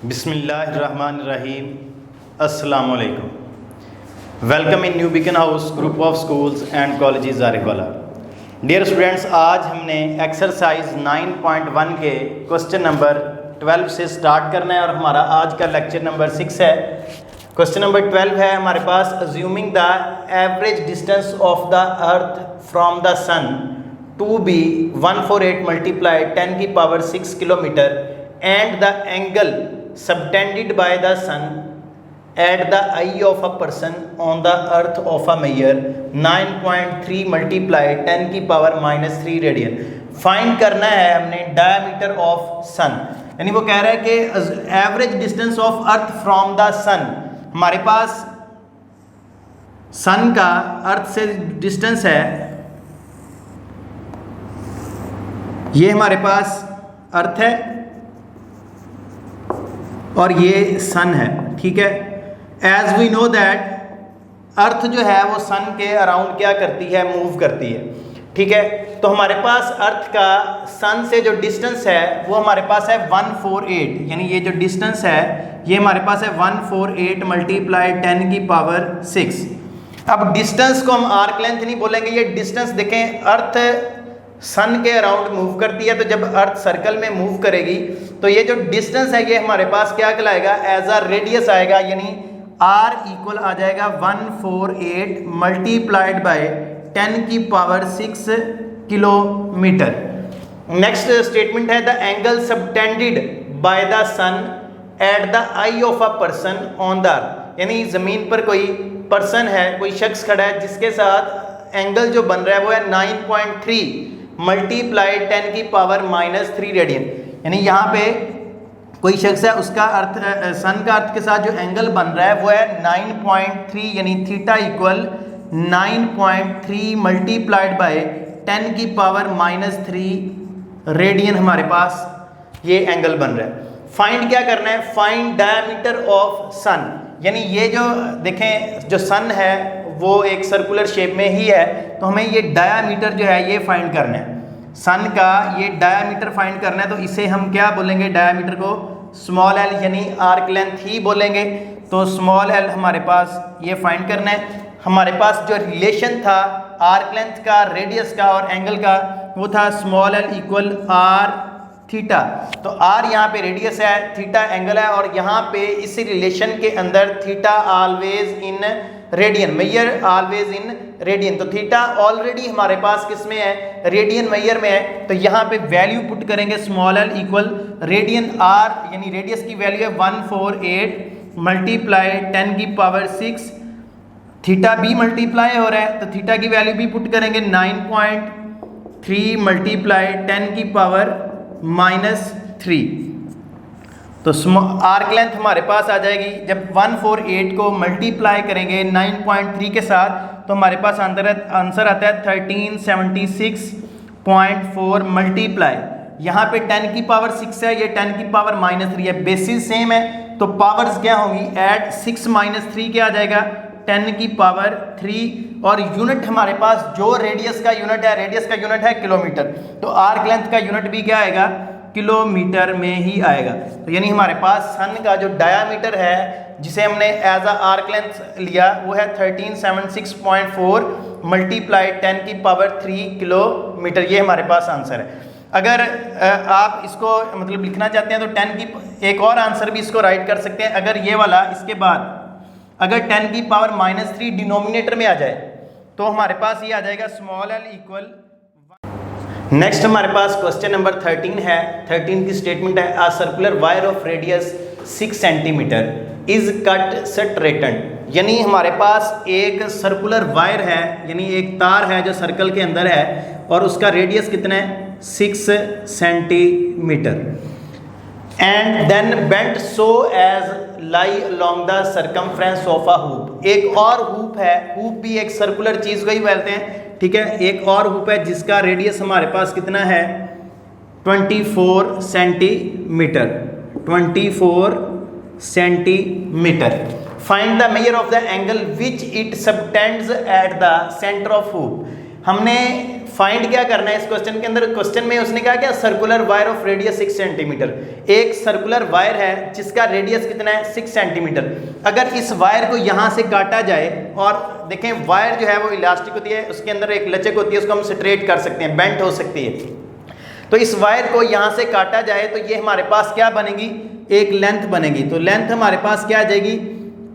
बिस्मिल्लाहिर्रहमानिर्रहीम। अस्सलामु अलैकुम। Welcome in new beacon house group of schools and colleges Zarikola. Dear students, आज हमने एक्सरसाइज 9.1 के क्वेश्चन नंबर 12 से स्टार्ट करना है और हमारा आज का लेक्चर नंबर 6 है। क्वेश्चन नंबर 12 है हमारे पास, assuming the average distance of the earth from the sun to be 148 multiply 10 की power 6 kilometre and the angle subtended by the sun at the eye of a person on the earth of a measure 9.3 multiply 10 की power -3 radian. Find करना है हमने diameter of सन, यानी वो कह रहा है कि average distance of earth from the sun. हमारे पास सन का अर्थ से डिस्टेंस है, ये हमारे पास अर्थ है और ये सन है, ठीक है। As we know that earth जो है वो सन के अराउंड क्या करती है, मूव करती है, ठीक है। तो हमारे पास अर्थ का सन से जो डिस्टेंस है वो हमारे पास है 148, यानी ये जो डिस्टेंस है ये हमारे पास है 148 मल्टीप्लाई 10 की पावर 6। अब डिस्टेंस को हम आर्क लेंथ नहीं बोलेंगे, ये डिस्टेंस देखें, अर्थ सन के अराउंड मूव करती है, तो जब अर्थ सर्कल में मूव करेगी तो ये जो डिस्टेंस है ये हमारे पास क्या कहलाएगा, एज अ रेडियस आएगा, यानी आर इक्वल आ जाएगा 148 मल्टीप्लाइड बाय 10 की पावर 6 किलोमीटर। नेक्स्ट स्टेटमेंट है, the angle subtended by the sun at the eye of a person on the earth, यानी जमीन पर कोई पर्सन है, कोई शख्स खड़ा है जिसके साथ एंगल जो बन रहा है वो है 9.3 मल्टीप्लाई 10 की पावर -3 रेडियन, यानी यहाँ पे कोई शख्स है, उसका अर्थ सन का अर्थ के साथ जो एंगल बन रहा है वो है 9.3, यानी थीटा इक्वल 9.3 मल्टीप्लाइड बाय 10 की पावर -3 रेडियन हमारे पास ये एंगल बन रहा है। फाइंड क्या करना है, फाइंड डायमीटर ऑफ सन, यानी ये जो देखें जो सन है वो एक सर्कुलर शेप में ही है, तो हमें ये डायामीटर जो है ये फाइंड करना है, सन का ये डायामीटर फाइंड करना है। तो इसे हम क्या बोलेंगे, डायामीटर को स्मॉल एल यानी आर्क लेंथ ही बोलेंगे। तो स्मॉल एल हमारे पास ये फाइंड करना है। हमारे पास जो रिलेशन था आर्क लेंथ का, रेडियस का और एंगल का, वो था small l equal r theta. तो आर यहाँ पे रेडियस है, थीटा एंगल है, और यहाँ पे इस रिलेशन के अंदर theta always in radian, measure always in radian. तो थीटा ऑलरेडी हमारे पास किस में है, रेडियन मेजर में है, तो यहाँ पे वैल्यू पुट करेंगे small l equal radian r, यानी रेडियस की वैल्यू है 148 मल्टीप्लाई 10 की पावर 6, थीटा भी मल्टीप्लाई हो रहा है तो थीटा की वैल्यू भी पुट करेंगे 9.3 मल्टीप्लाई 10 की पावर -3। तो आर्क लेंथ हमारे पास आ जाएगी, जब 148 को मल्टीप्लाई करेंगे 9.3 के साथ तो हमारे पास आंसर आता है 1376.4 मल्टीप्लाई, यहाँ पे 10 की पावर 6 है, ये 10 की पावर -3 है, बेसिस सेम है तो पावर्स क्या होंगी, ऐड 6 - 3 क्या आ जाएगा 10 की पावर 3, और यूनिट हमारे पास जो रेडियस का यूनिट है, रेडियस का यूनिट है किलोमीटर, तो आर्क लेंथ का यूनिट भी क्या आएगा, किलोमीटर में ही आएगा। तो यानी हमारे पास सन का जो डायामीटर है जिसे हमने एज अ आर्क लेंथ लिया वो है 1376.4 मल्टीप्लाई 10 की पावर 3 किलोमीटर, ये हमारे पास आंसर है। अगर आप इसको मतलब लिखना चाहते हैं तो 10 की एक और आंसर भी इसको राइट कर सकते हैं, अगर ये वाला इसके बाद अगर 10 की पावर -3 डिनोमिनेटर में आ जाए तो हमारे पास ये आ जाएगा स्मॉल एल इक्वल। नेक्स्ट हमारे पास क्वेश्चन नंबर 13 है। 13 की स्टेटमेंट है, a circular wire of radius 6 centimetre is cut straightened, यानी हमारे पास एक सर्कुलर वायर है, यानी एक तार है जो सर्कल के अंदर है और उसका रेडियस कितना है 6 centimetre, and then bent so as lie along the circumference of a hoop. एक और हूप है, हूप भी एक सर्कुलर चीज को ही बोलते हैं, ठीक है। एक और हूप है जिसका रेडियस हमारे पास कितना है 24 centimetre, 24 centimetre. Find the measure of the angle which it subtends at the centre of hoop. हमने फाइंड क्या करना है इस क्वेश्चन के अंदर। क्वेश्चन में उसने कहा क्या, circular wire of radius 6 centimetre. एक सर्कुलर वायर है जिसका रेडियस कितना है 6 सेंटीमीटर। अगर इस वायर को यहाँ से काटा जाए, और देखें वायर जो है वो इलास्टिक होती है, उसके अंदर एक लचक होती है, उसको हम स्ट्रेट कर सकते हैं, बेंट हो सकती है। तो इस वायर को यहाँ से काटा जाए तो ये हमारे पास क्या बनेगी, एक लेंथ बनेगी। तो लेंथ हमारे पास क्या आ जाएगी,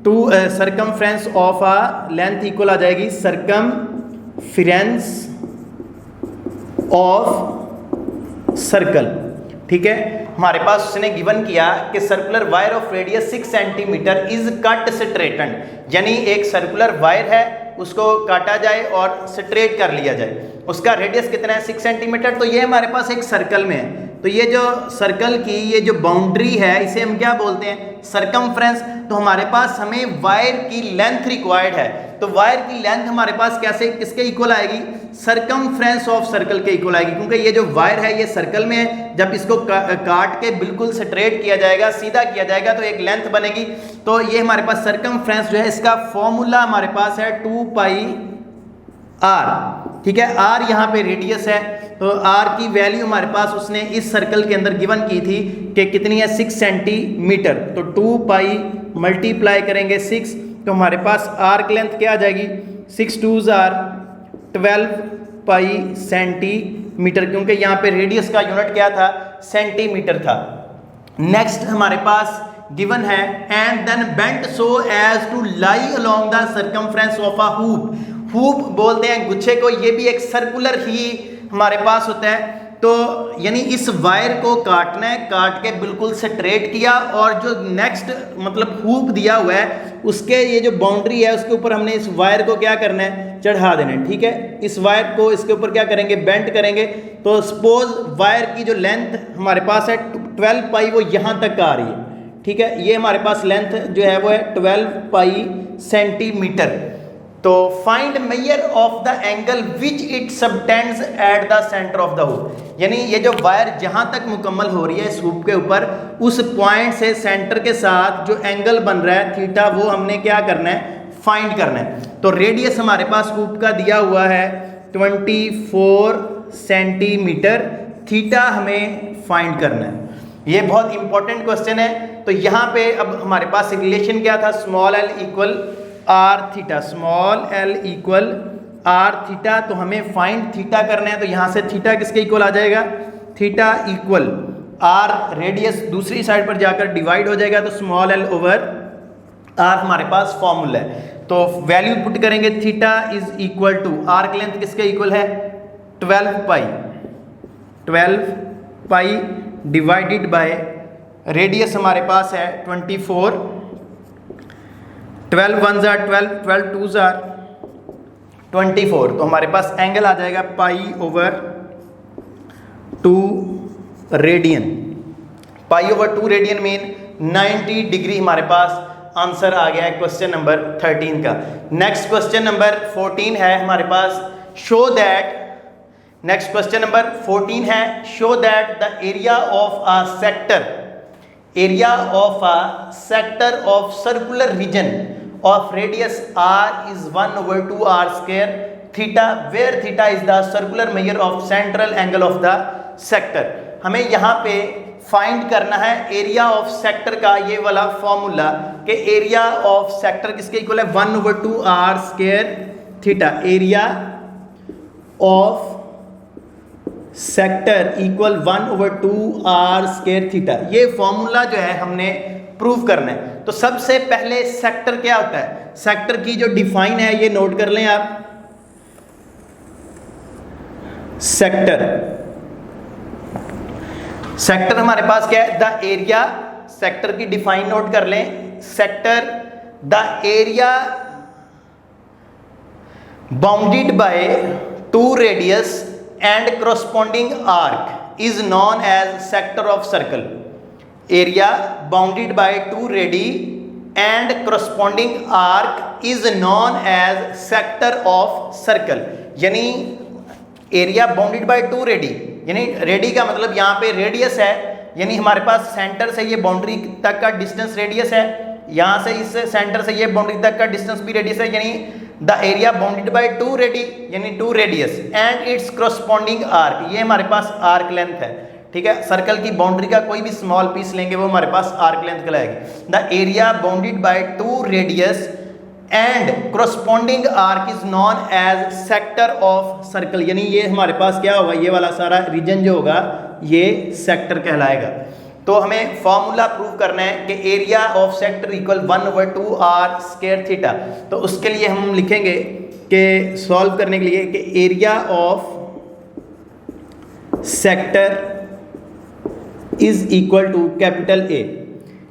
टू सर्कमफ्रेंस ऑफ आ लेंथ इक्वल आ जाएगी सर्कमफ्रेंस ऑफ सर्कल। ठीक है, हमारे पास उसने गिवन किया कि circular wire of radius 6 centimetre is cut straightened, यानी एक सर्कुलर वायर है उसको काटा जाए और स्ट्रेट कर लिया जाए, उसका रेडियस कितना है 6 सेंटीमीटर। तो ये हमारे पास एक सर्कल में है, तो ये जो सर्कल की ये जो बाउंड्री है इसे हम क्या बोलते हैं, सर्कमफ्रेंस। तो हमारे पास हमें वायर की लेंथ रिक्वायर्ड है, तो वायर की लेंथ हमारे पास कैसे किसके इक्वल आएगी, सर्कमफ्रेंस ऑफ सर्कल के इक्वल आएगी, क्योंकि ये जो वायर है ये सर्कल में है। जब इसको काट के बिल्कुल स्ट्रेट किया जाएगा, सीधा किया जाएगा, तो एक लेंथ बनेगी। तो ये हमारे पास सर्कमफ्रेंस जो है इसका फॉर्मूला हमारे पास है 2 पाई r। ठीक है, r यहाँ पे रेडियस है, तो r की वैल्यू हमारे पास उसने इस सर्कल के अंदर गिवन की थी कि कितनी है 6 सेंटीमीटर। तो 2 पाई मल्टीप्लाई करेंगे 6, तो हमारे पास r की लेंथ क्या आ जाएगी, 6 2s are 12 पाई सेंटीमीटर, क्योंकि यहाँ पे रेडियस का यूनिट क्या था, सेंटीमीटर था। नेक्स्ट हमारे पास गिवन है and then bent so as to lie along the circumference of a hoop. Hoop बोलते हैं गुच्छे को, ये भी एक सर्कुलर ही हमारे पास होता है। तो यानी इस वायर को काटना है, काट के बिल्कुल स्ट्रेट किया, और जो नेक्स्ट मतलब हूप दिया हुआ है उसके ये जो बाउंड्री है उसके ऊपर हमने इस वायर को क्या करना है, चढ़ा देना है। ठीक है, इस वायर को इसके ऊपर क्या करेंगे, बेंट करेंगे। तो सपोज वायर की जो लेंथ हमारे पास है 12 पाई, वो यहाँ तक आ रही है। ठीक है, ये हमारे पास लेंथ जो है वो है 12 पाई सेंटीमीटर। तो find measure of the angle which it subtends at the centre of the hoop, यानी ये जो वायर जहां तक मुकम्मल हो रही है इस हूप के ऊपर, उस पॉइंट से सेंटर के साथ जो एंगल बन रहा है थीटा, वो हमने क्या करना है, फाइंड करना है। तो रेडियस हमारे पास हूप का दिया हुआ है 24 सेंटीमीटर, थीटा हमें फाइंड करना है। ये बहुत इंपॉर्टेंट क्वेश्चन है। तो यहाँ पे अब हमारे पास रिलेशन क्या था, small l equal r theta, small l equal r theta. तो हमें फाइंड थीटा करना है, तो यहाँ से थीटा किसके इक्वल आ जाएगा, थीटा इक्वल आर, रेडियस दूसरी साइड पर जाकर डिवाइड हो जाएगा, तो स्मॉल एल ओवर आर हमारे पास फॉर्मूला है। तो वैल्यू पुट करेंगे, theta is equal to r की लेंथ किसके इक्वल है, 12 पाई डिवाइडेड बाय रेडियस हमारे पास है 24, 12 1s are 12, 12 2s are 24। तो हमारे पास एंगल आ जाएगा pi over 2 radian. Pi over 2 radian mean 90 degree हमारे पास आंसर आ गया है क्वेश्चन नंबर 13 का। नेक्स्ट क्वेश्चन नंबर 14 है हमारे पास, show that, next question number 14 है, show that the area of a sector, area of a sector of circular region of radius r is 1 over 2 r square theta, where theta is the circular measure of central angle of the sector। हमें यहाँ पे find करना है area of sector का ये वाला formula, कि area of sector किसके इक्वल है, 1 over 2 r square theta. Area of sector equal 1 over 2 r square theta. ये फॉर्मूला जो है हमने प्रूव करना है। तो सबसे पहले सेक्टर क्या होता है, सेक्टर की जो डिफाइन है ये नोट कर लें आप। सेक्टर, सेक्टर हमारे पास क्या है, द एरिया, सेक्टर की डिफाइन नोट कर लें। Sector, the area bounded by 2 radius and corresponding arc is known as sector of circle। Area bounded by 2 ready and corresponding arc is known as sector of circle। यानी area bounded by 2 ready, यानी ready का मतलब यहाँ पे radius है, यानी हमारे पास centre से ये बाउंड्री तक का डिस्टेंस रेडियस है, यहाँ से इस सेंटर से ये बाउंड्री तक का डिस्टेंस भी रेडियस है, यानी the area bounded by 2 ready यानी 2 radius and it's corresponding arc, ये हमारे पास आर्क लेंथ है, ठीक है। सर्कल की बाउंड्री का कोई भी स्मॉल पीस लेंगे वो हमारे पास आर्क लेंथ कहलाएगी। The area bounded by 2 radius and corresponding arc is known as sector of circle, यानी ये हमारे पास क्या होगा, ये वाला सारा रीजन जो होगा ये सेक्टर कहलाएगा। तो हमें फॉर्मूला प्रूव करना है कि area of sector equal 1/2 r square theta. तो उसके लिए हम लिखेंगे कि सॉल्व करने के लिए कि area of sector is equal to capital A.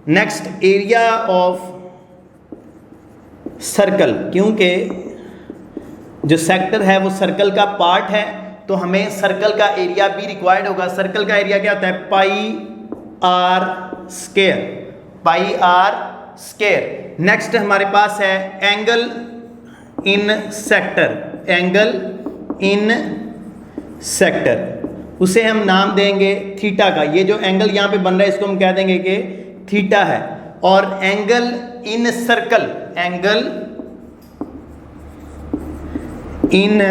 Next area of circle, क्योंकि जो सेक्टर है वो सर्कल का पार्ट है तो हमें सर्कल का एरिया भी रिक्वायर्ड होगा। सर्कल का एरिया क्या होता है, pi r square, pi r square. Next हमारे पास है angle in sector, angle in sector, उसे हम नाम देंगे थीटा का। ये जो एंगल यहाँ पे बन रहा है इसको हम कह देंगे कि थीटा है। और angle in circle, angle in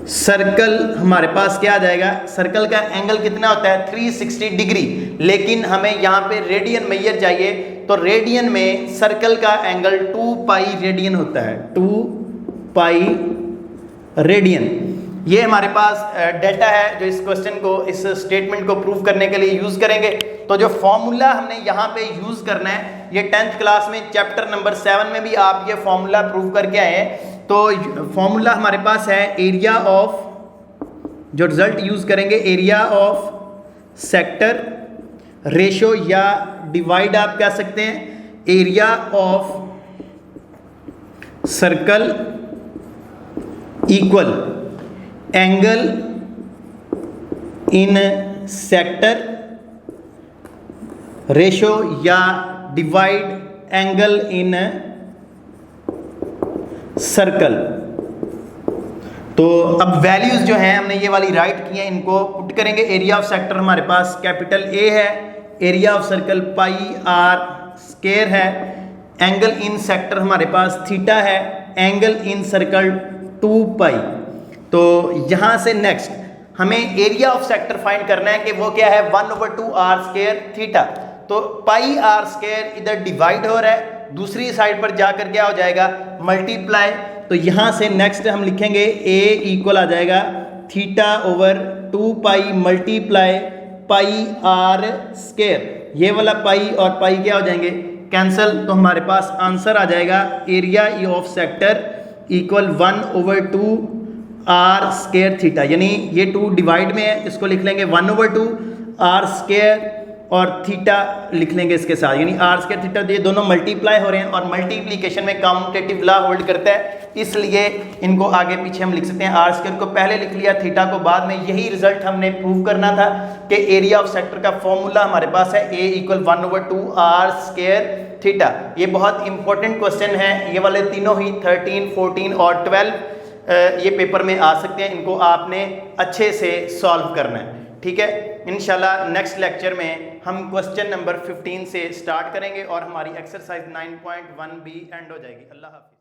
circle हमारे पास क्या आ जाएगा, सर्कल का एंगल कितना होता है 360 डिग्री, लेकिन हमें यहाँ पे रेडियन मेजर चाहिए तो रेडियन में सर्कल का एंगल 2 पाई रेडियन होता है, 2 पाई रेडियन। ये हमारे पास डेटा है जो इस क्वेश्चन को, इस स्टेटमेंट को प्रूव करने के लिए यूज करेंगे। तो जो फॉर्मूला हमने यहाँ पे यूज करना है, ये 10th क्लास में चैप्टर नंबर 7 में भी आप ये फॉर्मूला प्रूव करके आए हैं। तो फॉर्मूला हमारे पास है एरिया ऑफ, जो रिजल्ट यूज करेंगे एरिया ऑफ सेक्टर रेशो या डिवाइड आप कह सकते हैं, area of circle equal angle in sector ratio या डिवाइड एंगल इन सर्कल। तो अब वैल्यूज जो हैं हमने ये वाली राइट की हैं, इनको पुट करेंगे। एरिया ऑफ सेक्टर हमारे पास कैपिटल ए है, area of circle pi r square है, एंगल इन सेक्टर हमारे पास थीटा है, एंगल इन सर्कल 2 पाई। तो यहाँ से नेक्स्ट हमें एरिया ऑफ सेक्टर फाइंड करना है कि वो क्या है 1/2 आर स्क्वायर थीटा। तो पाई आर स्क्वायर इधर डिवाइड हो रहा है, दूसरी साइड पर जाकर क्या हो जाएगा मल्टीप्लाई। तो यहाँ से नेक्स्ट हम लिखेंगे ए इक्वल आ जाएगा theta over 2 pi multiply pi r square. ये वाला पाई और पाई क्या हो जाएंगे कैंसल, तो हमारे पास आंसर आ जाएगा area of sector equal 1/2 r square theta. यानी ये 2 डिवाइड में है, इसको लिख लेंगे 1/2 आर स्क्वायर और थीटा लिख लेंगे इसके साथ, यानी आर स्क्वायर थीटा। ये दोनों मल्टीप्लाई हो रहे हैं और मल्टीप्लिकेशन में कम्यूटेटिव लॉ होल्ड करता है, इसलिए इनको आगे पीछे हम लिख सकते हैं। आर स्क्वायर को पहले लिख लिया, थीटा को बाद में। यही रिजल्ट हमने प्रूव करना था कि एरिया ऑफ सेक्टर का फॉर्मूला हमारे पास है ए इक्वल 1/2 आर स्क्वायर थीटा। ये बहुत इंपॉर्टेंट क्वेश्चन है, ये वाले तीनों ही 13, 14 और 12 ये पेपर में आ सकते हैं। इनको आपने अच्छे से सॉल्व करना है, ठीक है। इंशाल्लाह नेक्स्ट लेक्चर में हम क्वेश्चन नंबर 15 से स्टार्ट करेंगे और हमारी एक्सरसाइज 9.1 भी एंड हो जाएगी। अल्लाह हाफ़िज़।